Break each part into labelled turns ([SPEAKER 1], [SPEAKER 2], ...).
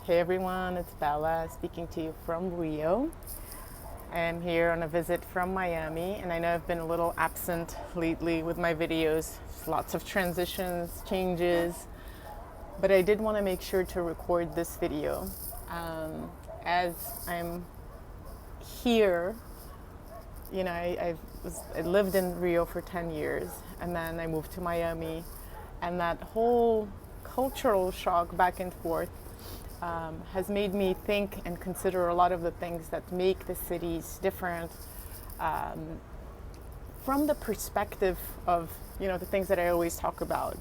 [SPEAKER 1] Hey everyone, it's Bella speaking to you from Rio. I am here on a visit from Miami, and I know I've been a little absent lately with my videos. There's lots of transitions, changes, but I did want to make sure to record this video. As I'm here, I lived in Rio for 10 years, and then I moved to Miami, and that whole cultural shock back and forth has made me think and consider a lot of the things that make the cities different, from the perspective of the things that I always talk about: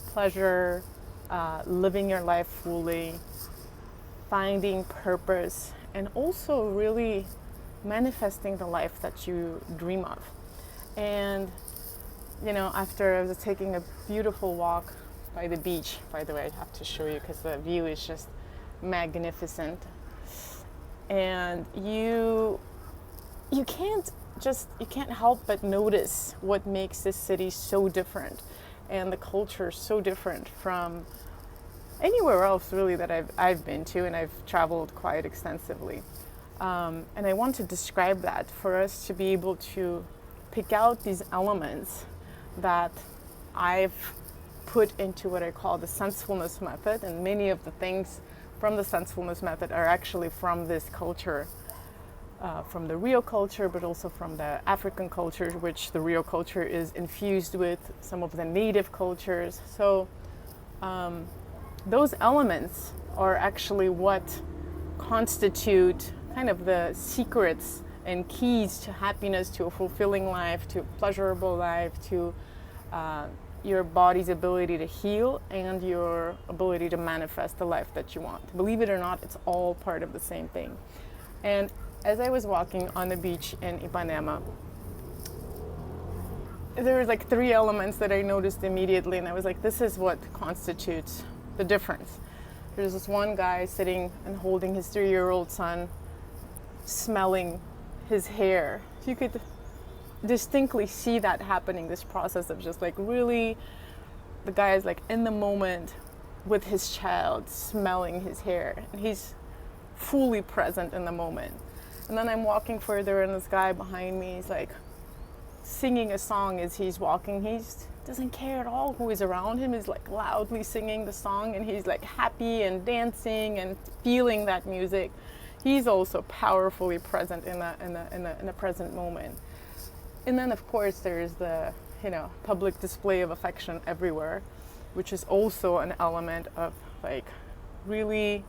[SPEAKER 1] pleasure, living your life fully, finding purpose, and also really manifesting the life that you dream of. And after I was taking a beautiful walk by the beach, by the way, I have to show you because the view is just magnificent, and you can't help but notice what makes this city so different, and the culture so different from anywhere else really that I've been to, and I've traveled quite extensively. And I want to describe that for us to be able to pick out these elements that I've put into what I call the sensefulness method, and many of the things from the sensefulness method are actually from this culture, from the Rio culture, but also from the African culture, which the Rio culture is infused with some of the native cultures. So those elements are actually what constitute kind of the secrets and keys to happiness, to a fulfilling life, to a pleasurable life, to your body's ability to heal, and your ability to manifest the life that you want. Believe it or not, it's all part of the same thing. And as I was walking on the beach in Ipanema, there were like three elements that I noticed immediately, and I was like, this is what constitutes the difference. There's this one guy sitting and holding his 3-year-old son, smelling his hair. You could distinctly see that happening, this process of just like really, the guy is like in the moment with his child, smelling his hair, and he's fully present in the moment. And then I'm walking further, and this guy behind me is like singing a song as he's walking. He doesn't care at all who is around him. He's like loudly singing the song, and he's like happy and dancing and feeling that music. He's also powerfully present in the present moment. And then, of course, there's the public display of affection everywhere, which is also an element of like really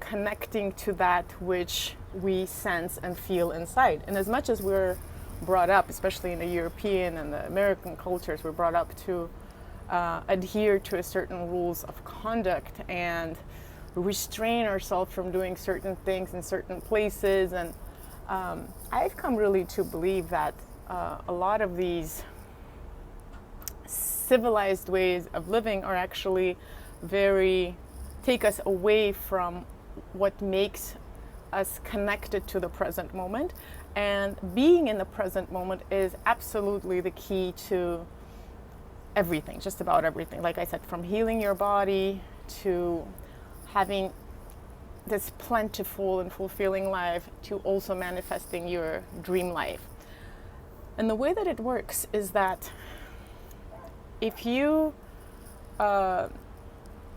[SPEAKER 1] connecting to that which we sense and feel inside. And as much as we're brought up, especially in the European and the American cultures, we're brought up to adhere to a certain rules of conduct and restrain ourselves from doing certain things in certain places. And I've come really to believe that a lot of these civilized ways of living are actually take us away from what makes us connected to the present moment. And being in the present moment is absolutely the key to everything, just about everything. Like I said, from healing your body to having this plentiful and fulfilling life, to also manifesting your dream life. And the way that it works is that if you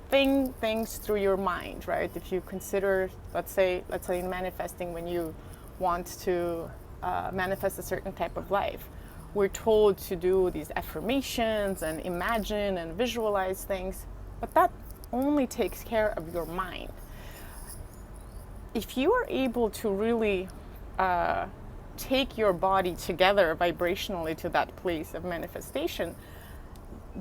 [SPEAKER 1] think things through your mind, right? If you consider, let's say in manifesting, when you want to manifest a certain type of life, we're told to do these affirmations and imagine and visualize things, but that only takes care of your mind. If you are able to really take your body together vibrationally to that place of manifestation,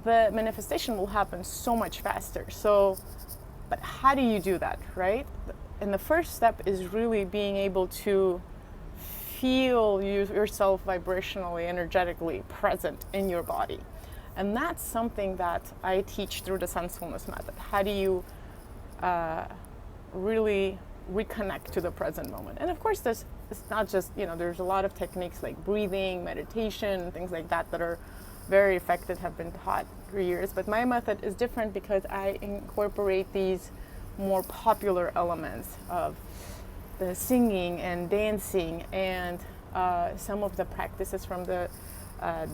[SPEAKER 1] the manifestation will happen so much faster. So, but how do you do that, right? And the first step is really being able to feel yourself vibrationally, energetically present in your body. And that's something that I teach through the sensefulness method. How do you really reconnect to the present moment? And of course, it's not just, there's a lot of techniques like breathing, meditation, things like that that are very effective, have been taught for years. But my method is different because I incorporate these more popular elements of the singing and dancing and some of the practices from the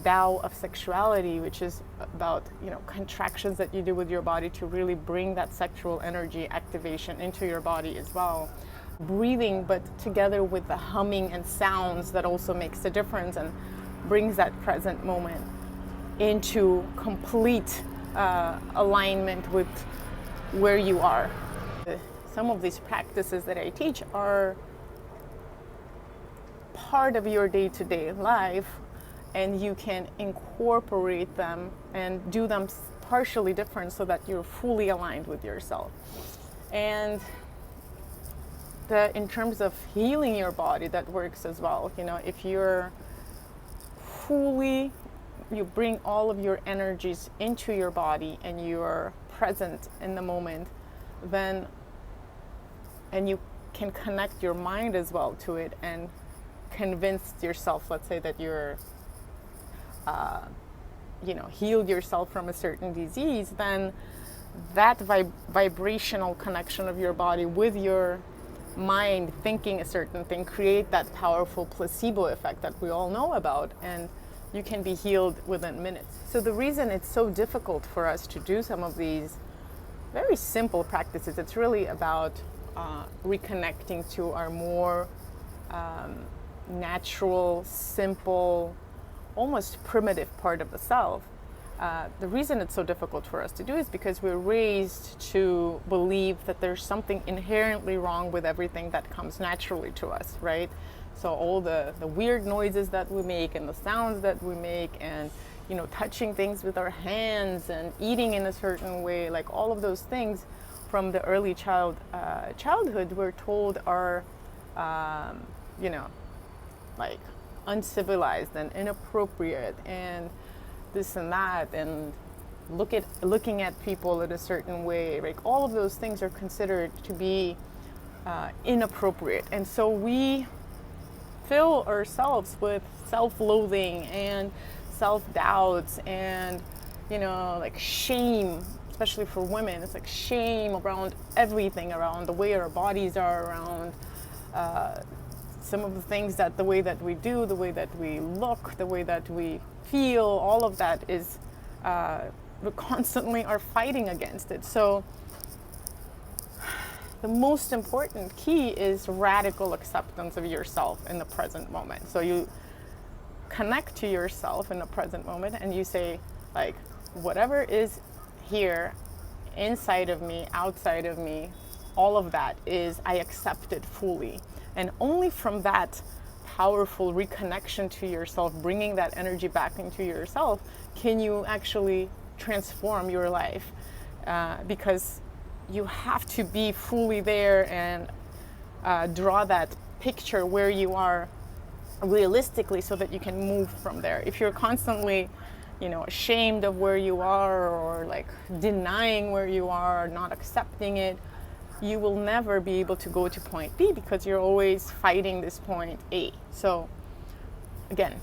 [SPEAKER 1] Tao of sexuality, which is about, you know, contractions that you do with your body to really bring that sexual energy activation into your body as well. Breathing, but together with the humming and sounds, that also makes a difference and brings that present moment into complete alignment with where you are. Some of these practices that I teach are part of your day-to-day life, and you can incorporate them and do them partially different so that you're fully aligned with yourself. And in terms of healing your body, that works as well. You know, if you're fully, you bring all of your energies into your body and you're present in the moment, then, and you can connect your mind as well to it and convince yourself, let's say that you're healed yourself from a certain disease, then that vibrational connection of your body with your mind thinking a certain thing create that powerful placebo effect that we all know about, and you can be healed within minutes. So the reason it's so difficult for us to do some of these very simple practices, it's really about reconnecting to our more natural, simple, almost primitive part of the self. The reason it's so difficult for us to do is because we're raised to believe that there's something inherently wrong with everything that comes naturally to us, right? So all the weird noises that we make and the sounds that we make, and, you know, touching things with our hands and eating in a certain way, like all of those things from the early childhood, we're told are, like uncivilized and inappropriate and this and that, and looking at people in a certain way, like all of those things are considered to be inappropriate, and so we fill ourselves with self-loathing and self-doubts and, you know, like shame, especially for women. It's like shame around everything, around the way our bodies are, around some of the things, that the way that we do, the way that we look, the way that we feel, all of that is, we constantly are fighting against it. So the most important key is radical acceptance of yourself in the present moment. So you connect to yourself in the present moment and you say, like, whatever is here, inside of me, outside of me, all of that is, I accept it fully. And only from that powerful reconnection to yourself, bringing that energy back into yourself, can you actually transform your life. Because you have to be fully there and draw that picture where you are realistically so that you can move from there. If you're constantly, you know, ashamed of where you are, or like denying where you are, not accepting it, you will never be able to go to point B because you're always fighting this point A. So again,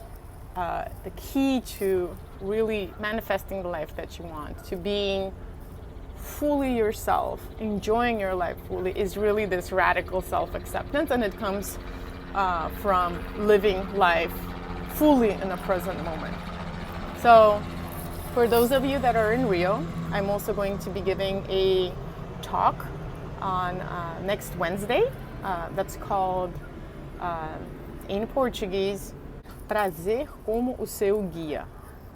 [SPEAKER 1] the key to really manifesting the life that you want, to being fully yourself, enjoying your life fully, is really this radical self-acceptance, and it comes from living life fully in the present moment. So for those of you that are in Rio, I'm also going to be giving a talk on next Wednesday that's called, in Portuguese, Prazer como o seu guia,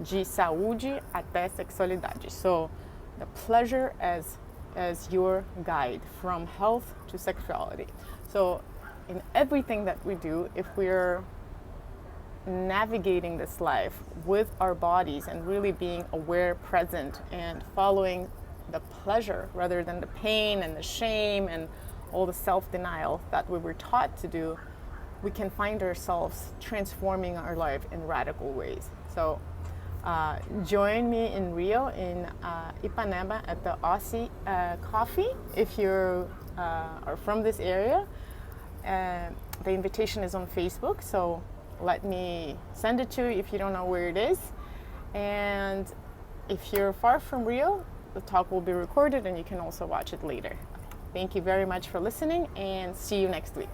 [SPEAKER 1] de saúde até sexualidade. So the pleasure as your guide, from health to sexuality. So in everything that we do, if we're navigating this life with our bodies and really being aware, present, and following the pleasure rather than the pain and the shame and all the self-denial that we were taught to do, we can find ourselves transforming our life in radical ways. So join me in Rio, in Ipanema, at the Aussie Coffee if you are from this area. The invitation is on Facebook, so let me send it to you if you don't know where it is. And if you're far from Rio, the talk will be recorded and you can also watch it later. Thank you very much for listening, and see you next week.